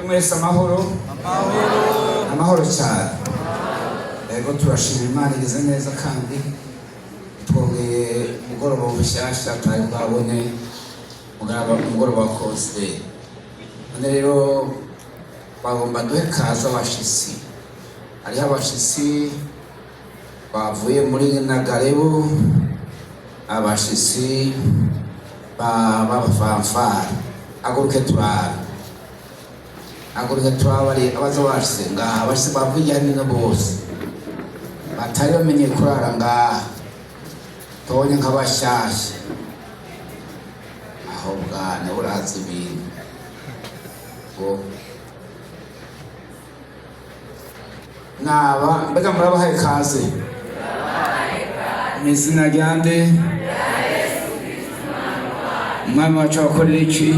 mwese amahoro cyane. Ego turashima Imana igeze neza kandi twongeye umugoroba w'ubushyashya twari bwabone umugoroba wa kose. None rero bagomba duhe kaza abashitsi. Hariho abashitsi bavuye muri Nagarebu, abashitsi b'abafamfara. Aguruke turabari abaza bashitse ngaha, abashitsi bavuye hano bose batari bamenye kurara ngaha, tubonye nk'abashasha aho bwana urazi ibintu naba mbega murabahaye kaze mu izina rya nde? Umwami wacu abakorera iki?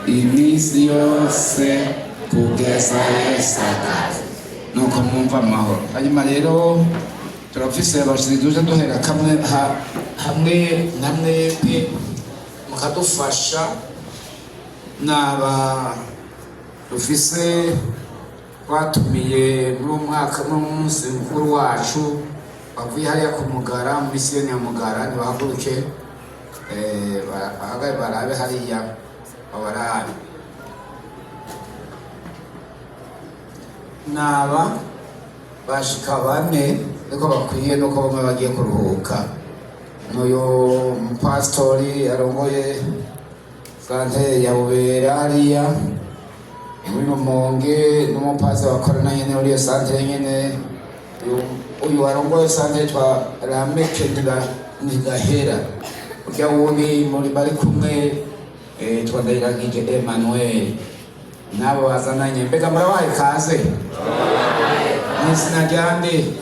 Iminsi yose kugeza Yesu agaze. Nuko mwumva amahoro. Hanyuma rero turafise abashitsi duje duhera hamwe namwe mukadufasha. Naba dufise twatumiye muri umwaka n'umunsi mukuru wacu bavuye hariya ku Mugara, muri misiyoni ya Mugara. Nibahaguruke bahagaye barabe hariya babarabe. Naba bashika bane ariko bakwiye nuko bamwe bagiye kuruhuka. N'uyu mupasitori arongoye santere ya Bubera hariya muri Rumonge, n'umupasi wakorana nyene muri iyo santere nyene. Uyu arongoye santere twa Rameke Ntigahera, urya wundi muri bari kumwe twa Ndayiragije Emmanuel. Nabo bazananye. Mbega murabaye kaze mu izina rya nde?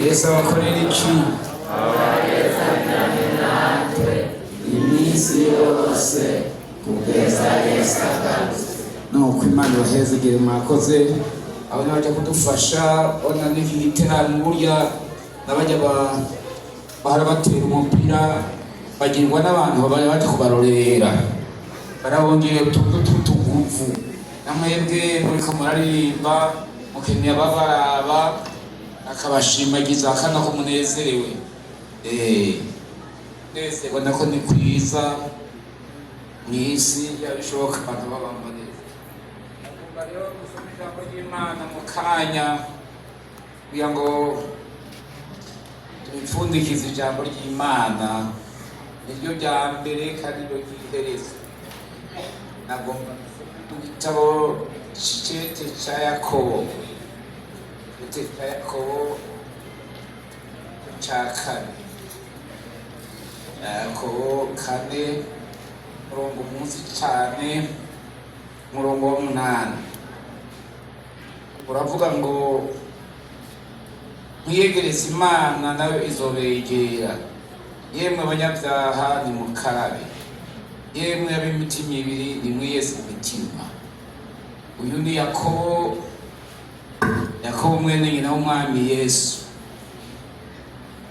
Yesu abakorera iki? Iminsi yose kugeza Yesu agaze. Nuko Imana ibahezagire mwakoze. Abo baje kudufasha ona n'iki giterane burya n'abajya bahora batera umupira bagirwa n'abantu bari baje kubarorera, barabongeye tuguvu namwebwe muri kamuraririmba mukeneye ababaraba akabashimagiza akana ko munezerewe. Nezerwa nako ni kwiza mw'isi yabishoboka abantu babamba neza. Nakumva rero gusoma ijambo ry'Imana mu kanya kugira ngo tubipfundikize ijambo ry'Imana, niryo rya mbere kandi niryo ry'iherezo. Nagomba mu gitabo c'icete ca Yakobo, ca kane, Yakobo kane murongo munsi cane murongo wa 8 uravuga ngo mwiyegereze Imana nayo izobegera, yemwe abanyabyaha nimukarabe, yemwe ab'imitima ibiri nimwiyeze imitima. Uyu ni Yakobo mwene nyina w'umwami Yesu,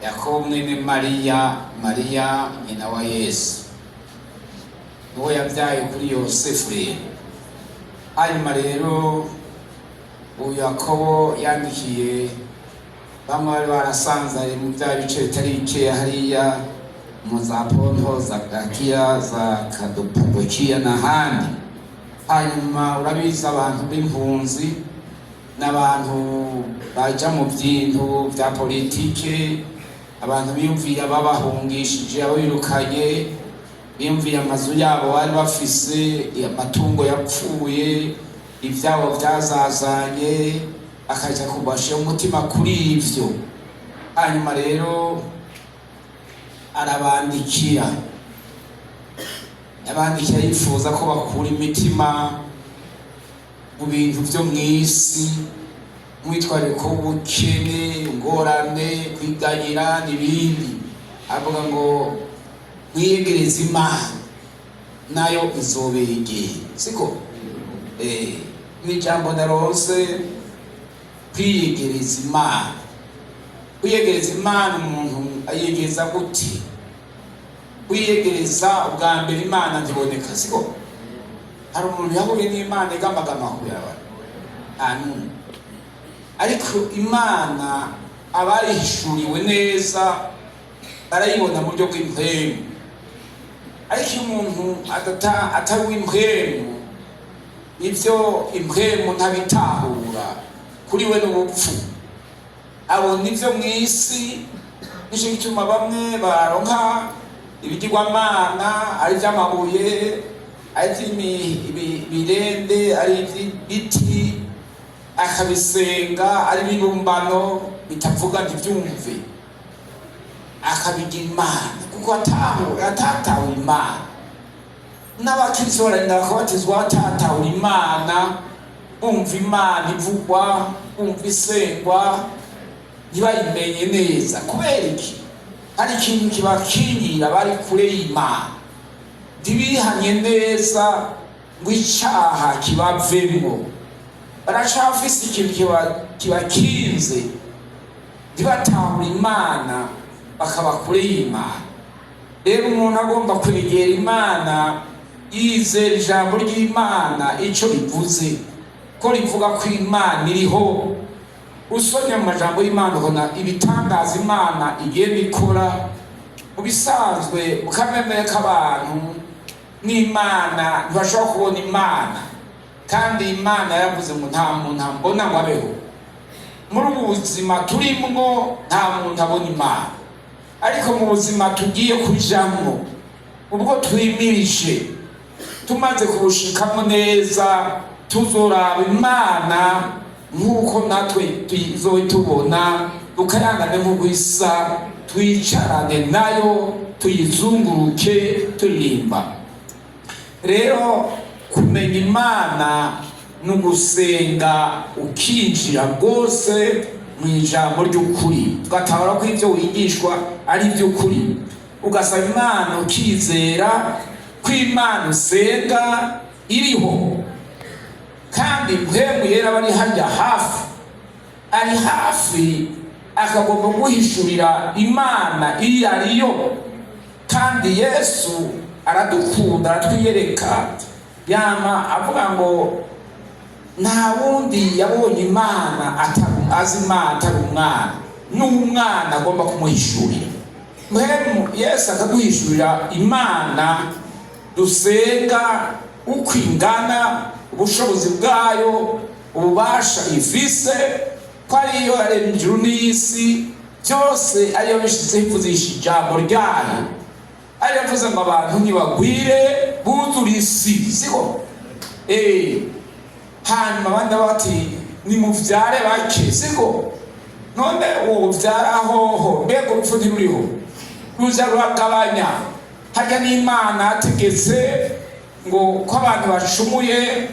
Yakobo mwene Mariya nyina wa Yesu, niwe yabyaye kuri Yosefu rero. Hanyuma rero uyu Yakobo yandikiye bamwe bari barasanzaye mu bya bice bitari bikeya hariya mu za Ponto, za Gakiya, za Kadopadokiya n'ahandi. Hanyuma urabizi abantu b'impunzi n'abantu baja mu byintu bya politike, abantu biyumvira babahungishije, abo birukanye, biyumvira amazu yabo bari bafise, amatungo yapfuye, ivyabo byazazanye, akaja kubashira umutima kuri ivyo. Hanyuma rero arabandikira yifuza ko bakura imitima mu bintu vyo mw'isi, mwitwariko w'ubukene, ingorane, kwiganyira n'ibindi. Avuga ngo mwiyegereze Imana nayo izobegera. Siko n'ijambo narose kwiyegereza Imana. Kwiyegereza Imana umuntu ayegereza gute? wiyegereza ubwa mbere Imana ntiboneka, siko? Hari umuntu yahuye n'Imana igambagama kuyawe n'umwe, ariko Imana abayihishuriwe neza barayibona mu buryo bw'impwemu. Ariko iyo umuntu atari uw'impwemu, ibyo impwemu ntabitahura, kuri we n'ubupfu, abona ibyo mu isi. Nicyo gituma bamwe baronka ibigirwamana, ari iby'amabuye, ari iby'ibirende, ari iby'ibiti, akabisenga, ari ibibumbano bitavuga ntibyumve, akabigira Imana kuko atatawe Imana. N'abakristo barenda bakabatizwa batatawe Imana, bumva Imana ivugwa, bumva isengwa, ntibayimenye neza. Kubera iki? Hari ikintu kibakingira bari kure y'Imana, ntibihanye neza ngo icyaha kibavemo. Baracafise ikintu kibakinze, ntibatahura Imana, bakaba kure y'Imana. Rero umuntu agomba kwegera Imana yizera ijambo ry'Imana icyo rivuze, ko rivuga ko Imana iriho. Usomye mu majambo y'Imana ubona ibitangaza Imana igenda ikora. Mu bisanzwe mukamemere k'abantu n'Imana ntibashobora kubona Imana, kandi Imana yavuze ngo nta muntu ambona ngo abeho. Muri ubu buzima turimwo nta muntu abona Imana, ariko mu buzima tugiye kujamwo, ubwo twimirije tumaze kubushikamo neza, tuzoraba Imana nk'uko natwe tuzobe tubona, tukayangane nk'ugwisa, twicarane nayo, tuyizunguruke turirimba. Rero kumenya Imana n'ugusenga ukinjira rwose mu ijambo ry'ukuri, tugatahura ko ibyo wigishwa ari iby'ukuri, ugasaba Imana ukizera ko Imana usenga iriho, kandi mpwemu yera bari hajya hafi, ari hafi, akagomba guhishurira Imana iyo ariyo. Kandi Yesu aradukunda, aratwiyereka, yama avuga ngo nta wundi yabonye Imana azi Imana atari umwana, n'umwana agomba kumuhishurira. Mpwemu Yesu akaduhishurira Imana dusenga uko ingana, ubushobozi bwayo, ububasha ifise, ko ariyo yaremye ijuru n'isi, byose ariyo bishizeho ivuzisha ijambo ryayo, ariyo yavuze ngo abantu ntibagwire buzure isi, siko? Hanyuma abandi bati nimuvyare bake, siko? None uvyara hoho, mbega urupfu ntiruriho, ruza ruragabanya. Harya n'Imana ategetse ngo ko abantu bacumuye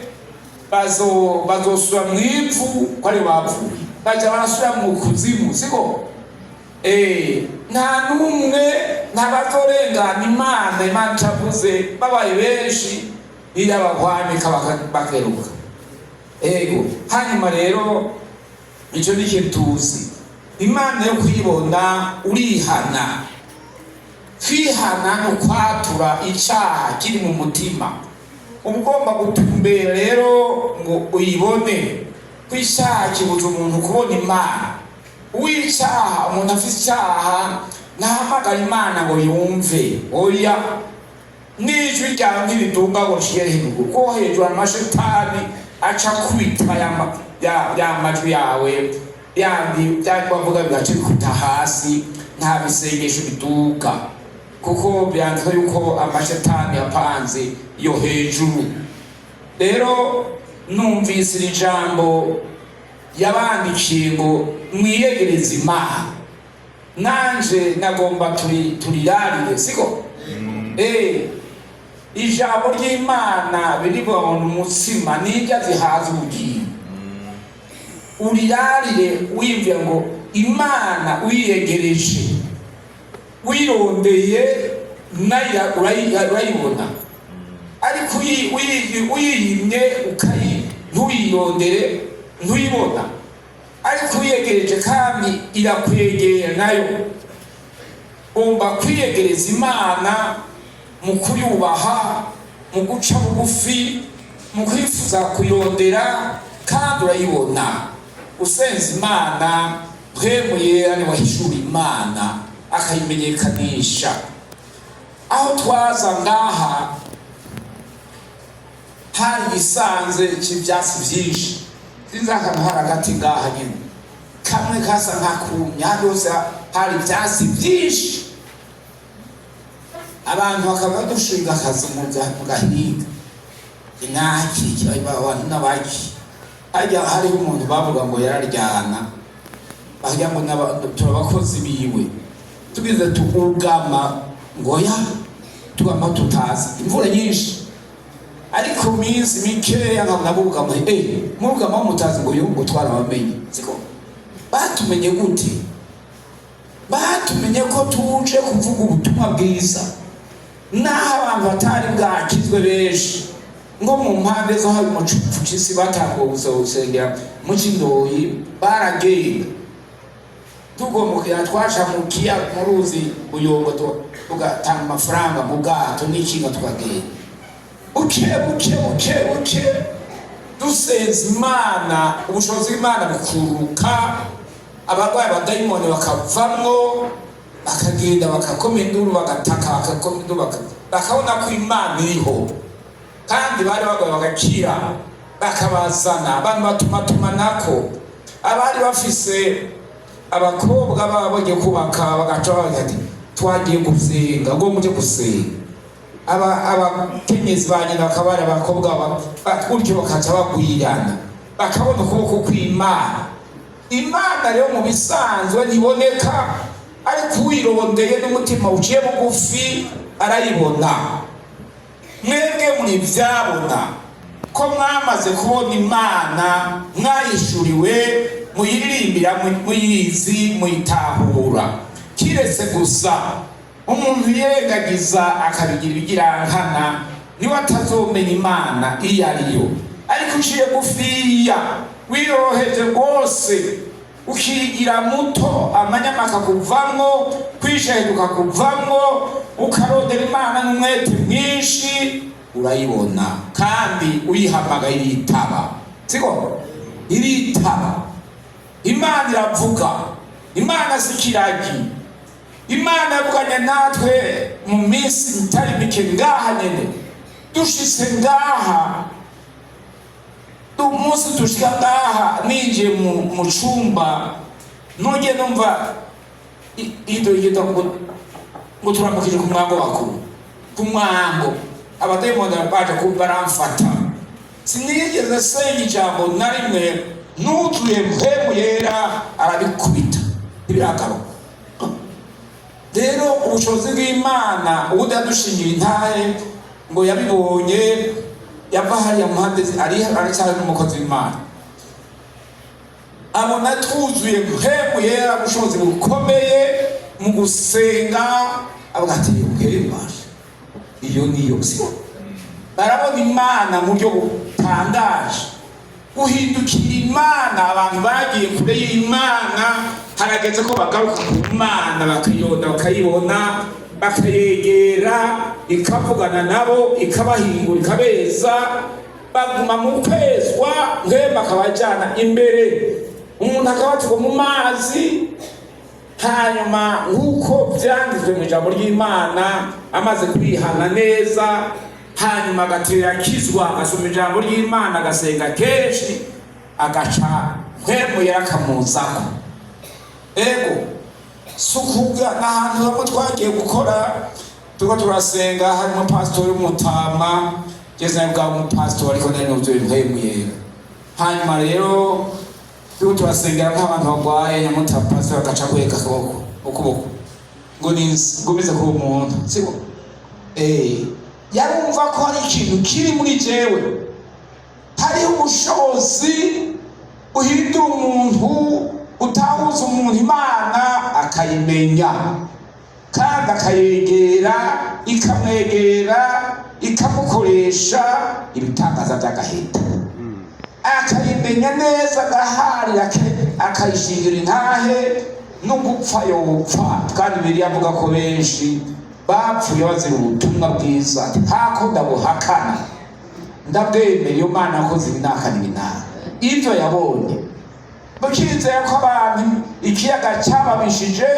bazosura mu ivu, ko ari bapfuye, baja barasura mu kuzimu, siko? Nta n'umwe ntabazorengana Imana. Imana itavuze babaye benshi irabahwanika bakeruka. Hanyuma rero icyo ni cyo tuzi. Imana yo kuyibona urihana. Kwihana no kwatura icyaha kiri mu mutima, ugomba gutumbera rero ngo uyibone. Kw'icyaha kibuza umuntu kubona Imana. Uw'icyaha, umuntu afite icyaha ntahamagara Imana ngo yumve, oya, n'ijwi ryawe ntiriduga ngo rishire hejuru, kuko hejuru amashetani aca kwitwa ya majwi yawe yandi bavuga bigace bikuta hasi, nta bisengesho biduga, kuko byanditswe yuko amashetani yapanze yo hejuru. Rero numvise iri jambo yabandikiye ngo mwiyegereze Imana, nanje nagomba turirarire, siko? Ijambo ry'Imana birivuga ngo umutsima n'indya zihaza ubugingo. Urirarire wiyumvira ngo Imana uyiyegereje, wirondeye nayo urayibona. Ariko uyiyimye ntuyirondere ntuyibona. Ariko uyiyegereje kandi irakwegera nayo. Ugomba kwiyegereza Imana mu kuyubaha, mu guca bugufi, mu kwifuza kuyondera, kandi urayibona. Usenze Imana, mpwemu yera ni wahishura Imana akayimenyekanisha. Aho twaza ngaha hari igisanze cy'ibyatsi byinshi, sinzi akantu hari agati ngaha nyine kamwe kasa nk'akumye, hano hose hari ibyatsi byinshi. Abantu bakaba badushinga akazi mu gahinga inaki abantu n'abaki. Hajya hariho umuntu bavuga ngo yararyana, bagira ngo turabakozi biwe, tugize tukugama ngo ya tugama tutazi imvura nyinshi, ariko minsi mikeya nkabnabuga ngo mugama mutazi ngo yo twarabamenye. Siko batumenye gute? Batumenye ko tuje kuvuga ubutumwa bwiza, naho abantu batari bwakizwe benshi ngo mu mpande zo hari mu cy'isi batangiye gusengera mu Kindoyi, baragenda tugomukira twaca mu kiya mu ruzi Buyongo tugatanga amafaranga mu bwato n'ikinga tukagenda buke dusenza Imana, ubushobozi bw'Imana bukuruka, abarwayi abadayimoni bakavamwo, bakagenda bakakoma induru, bagataka bakakoma induru, bakabona ko Imana iriho, kandi bari barwaye bagakira, bakabazana abantu batumanako. Abari bafise abakobwa babonye kubaka bagaca bagati twagiye gusenga, ngo muje gusenga. Abakenyezi banyina bakabara abakobwa batwuryo bakaca bagwirana, bakabona ukuboko kw'Imana. Imana rero mu bisanzwe ntiboneka, ariko uwirondeye n'umutima uciye bugufi arayibona. Mwebwe muri byabona ko mwamaze kubona Imana, mwayishuriwe, muyiririmbira, muyizi, muyitahura. Kiretse gusa umuntu yegagiza akabigira ibigirankana, niwe atazomenya Imana iyo ariyo. Ariko uciye gufiya, wiroheje rwose, ukigira muto, amanyamaka kuvamwo, kwishahiduka kuvamwo, ukarondera Imana n'umwete mwinshi, urayibona kandi uyihamagaye iritaba. Siko iritaba. Imana iravuga, Imana sikiragi. Imana yavuganye natwe mu minsi mitari mike ngaha nyene, dushitse ngaha umunsi dushika ngaha, ninjiye mu cumba nuje numva ido ngo turamukije ku mwango wakuru, ku mwango abadayimoni baje baramfata. Sinigeze senga ijambo na rimwe, nuzuye mpwemu yera arabikubita ibiragaruka. Rero ubushobozi bw'Imana ubundi yadushingira intahe ngo yabibonye, yava hariya muhande aricyari n'umukozi w'Imana, abona twuzuye mpwemu yera, ubushobozi bukomeye mu gusenga, avuga ati iyo niyo. Siko barabona Imana mu buryo butangaje, guhindukira Imana. Abantu bagiye kure y'Imana, harageze ko bagaruka ku Mana, bakayonda, bakayibona, bakayegera, ikavugana nabo, ikabahingura, ikabeza, baguma mu kwezwa, mwemba akabajyana imbere, umuntu akabatwa mu mazi. Hanyuma nk'uko byanditswe mu ijambo ry'Imana, amaze kwihana neza, hanyuma agatera akizwa, agasoma ijambo ry'Imana, agasenga kenshi, agaca mpwemu yera akamuzako. Ego sukuga n'ahantu hamwe twagiye gukora, tuko turasenga, harimo pastori w'Umutama, jeze bwa umupastori ariko nari nuzuye mpwemu yera. Hanyuma rero tuko turasengera nk'abantu bagwaye, Nyamutama pastori agaca kweka ukuboko ngo ngumize ku umuntu. Siko yarumva ko hari ikintu kiri muri jewe, hari ubushobozi uhindura umuntu, utahuza umuntu Imana akayimenya, kandi akayegera, ikamwegera, ikamukoresha ibitangaza by'agahita, akayimenya neza, agahari, akayishingira intahe, no gupfa yopfa. Kandi Bibiliya avuga ko benshi bapfuye bazira ubutumwa bwiza ati ntako ndabuhakana ndabwemera iyo Mana yakoze ibinaka n'ibinaka ivyo yabonye bakizera ko abantu ikiyaga cyababishije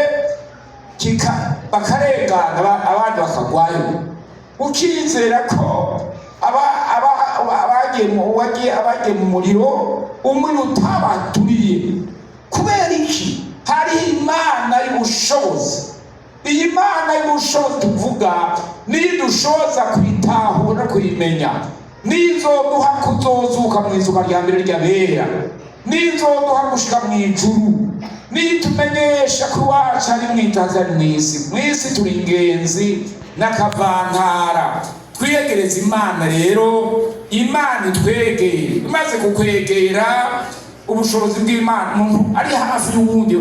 bakarengana abandi bakagwayo ukizera ko abagiye mu muriro umuriro utabaturiye kubera iki hari Imana y'ubushobozi. Iyi Mana y'ubushobozi tuvuga nidushoboza kwitahura kuyimenya nizoduha kuzozuka mu izuka rya mbere ry'abera nizoduha gushika mu ijuru nitumenyesha ko iwacu ari mwitaza mw'isi turi ingenzi n'akavantara twiyegereza Imana. Rero Imana itwegere, imaze kukwegera ubushobozi bw'Imana umuntu ari hafi y'uwundi